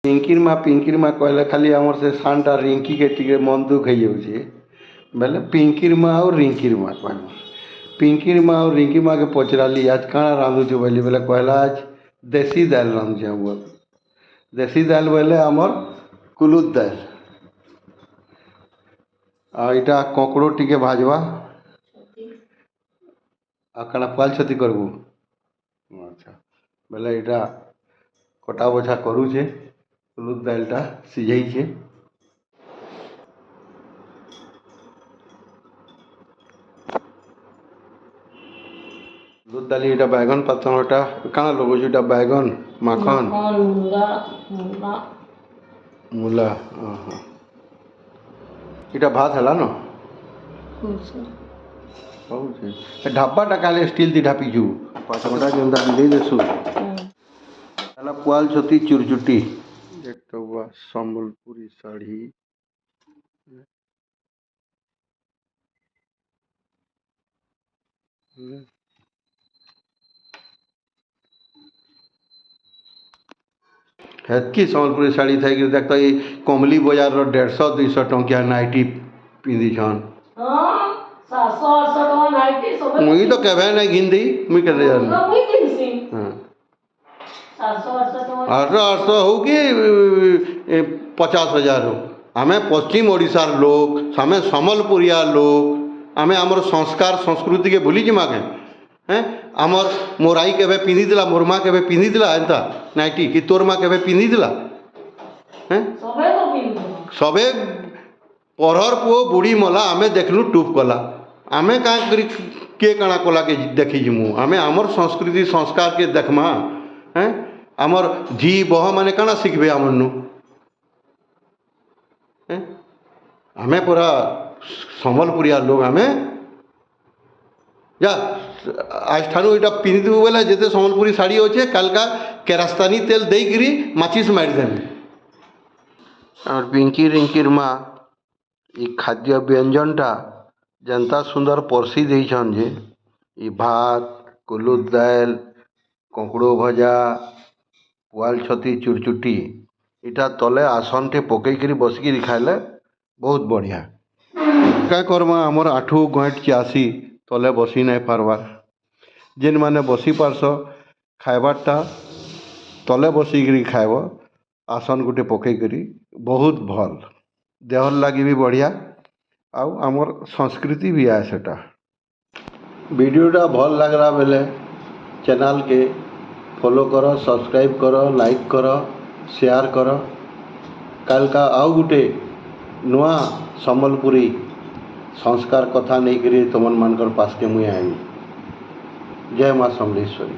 ପିଙ୍କିର ମା କହିଲେ ଖାଲି ଆମର ସେ ସାନ୍ଟା ରିଙ୍କିକେ ଟିକେ ମନ ଦୁଃଖ ହେଇଯାଉଛି ବେଲେ ପିଙ୍କିର ମା ଆଉ ରିଙ୍କିର ମା କହିବ। ପିଙ୍କିର ମା ଆଉ ରିଙ୍କି ମାକେ ପଚରାଲି ଆଜ କାଣା ରାନ୍ଧୁଛୁ ବୋଲି ବେଲେ କହିଲା ଆଜ ଦେଶୀ ଦାଇଲ ରାନ୍ଧୁଛେ ବୋଲ। ଦେଶୀ ଦାଇଲ ବୋଇଲେ ଆମର କୁଲୁଦ ଦାଇଲ। ଆଉ ଏଇଟା କଙ୍କଡ଼ୋ ଟିକେ ଭାଜବା ଆଉ କାଣା ପୁଆଲ ଛତି କରବୁ। ଆଚ୍ଛା ବେଲେ ଏଇଟା କଟା ବଛା କରୁଛେ କୁଲୁଦ ଦାଇଲଟା ସିଝେଇଛେ। କୁଲୁଦ ଦାଲି ଏଇଟା ବାଇଗନ ପାତଳଟା କାଣା ଲଗାଉଛୁ ଏଇଟା ବାଇଗନ ମାଖନ ମୂଲା ଓହୋ ଏଇଟା ଭାତ ହେଲା ନ ହଉଛି ଢାବାଟା କାଲେ ଷ୍ଟିଲ୍ଥି ଢାପିଛୁ ପାତଳଟା ଯେନ୍ତା ଦେଇ ଦେସୁ ହେଲା ପୁଆଲ ଛତି ଚୁରଚୁଟି ଦେଖବା ସମ୍ବଲପୁରୀ ଶାଢ଼ୀ ହେତ୍କି ସମ୍ବଲପୁରୀ ଶାଢ଼ୀ ଥାଇକିରି ଦେখ ତ ଏଇ କମଲି ବଜାରର 150-200 ଟଙ୍କିଆ ନାଇଟି ପିନ୍ଧିଛନ୍। ମୁଇଁ ତ କେବେ ନାଇଁ ଘିନ୍ ଦେଇ ମୁଇଁ କେତେ ଜାନି 800 ହଉ କି 50,000 ହଉ ଆମେ ପଶ୍ଚିମ ଓଡ଼ିଶାର ଲୋକ ଆମେ ସମ୍ବଲପୁରିଆ ଲୋକ ଆମେ ଆମର ସଂସ୍କାର ସଂସ୍କୃତିକେ ଭୁଲିଯିମା କେଁ ଆମର ମୋର୍ ଆଇ କେବେ ପିନ୍ଧିଥିଲା ମୋର୍ ମା କେବେ ପିନ୍ଧିଥିଲା ଏନ୍ତା ନାଇଟି କି ତୋର୍ ମା କେବେ ପିନ୍ଧିଥିଲା ସବେ ପରହର ପୁଅ ବୁଢ଼ୀ ମଲା ଆମେ ଦେଖିଲୁ ଟୁପ୍ କଲା ଆମେ କାଁ କରି କିଏ କାଣା କଲାକେ ଦେଖିଯିମୁ ଆମେ ଆମର୍ ସଂସ୍କୃତି ସଂସ୍କାରକେ ଦେଖ୍ମା ଆମର୍ ଝି ବହ ମାନେ କାଣା ଶିଖିବେ ଆମର୍ନୁ ଆମେ ପୁରା ସମ୍ବଲପୁରିଆ ଲୋକ ଆମେ ଯା ଆଜଠାରୁ ଏଇଟା ପିନ୍ଧିଦେବୁ ବୋଲେ ଯେତେ ସମ୍ବଲପୁରୀ ଶାଢ଼ୀ ଅଛେ କାଲକା କେରାସ୍ତାନି ତେଲ ଦେଇକିରି ମାଚିସ୍ ମାରିଦେମି। আর পিঙ্কি রিঙ্কির মা ই খাদ্য ব্যঞ্জনটা যেন্তা সুন্দর পরশি ଦେଇଛନ୍ যে ଇ ভাত কুলুদ দাইল কଙ୍କড়ো ভজা পুয়াল ছতি চুরচুটি এটা তলে আসনটে পকাইକିରି বସିକିରି ଖାଇଲେ ବହୁତ ବଢ଼ିଆ। କାଁ କର୍ମା ଆମର ଆଠୁ ଗଏଁଟ ଚାଷୀ ତଲେ ବସି ନାଇଁ ପାର୍ବାର୍ ଯେନ୍ମାନେ ବସି ପାର୍ସ ଖାଇବାର୍ଟା ତଲେ ବସିକିରି ଖାଇବ ଆସନ ଗୋଟେ ପକାଇକରି ବହୁତ ଭଲ୍ ଦେହର ଲାଗି ବି ବଢ଼ିଆ ଆଉ ଆମର ସଂସ୍କୃତି ବି ଆଏ ସେଟା। ଭିଡ଼ିଓଟା ଭଲ୍ ଲାଗ୍ଲା ବେଲେ ଚ୍ୟାନେଲ୍କେ ଫଲୋ କର ସବସ୍କ୍ରାଇବ୍ କର ଲାଇକ୍ କର ସେୟାର କର କାଲକା ଆଉ ଗୋଟେ ନୂଆ ସମ୍ବଲପୁରୀ ସଂସ୍କାର କଥା ନେଇକରି ତୁମମାନଙ୍କର ପାସ୍କେ ମୁଇଁ ଆଇମି। ଜୟ ମା ସମଲେଶ୍ୱରୀ।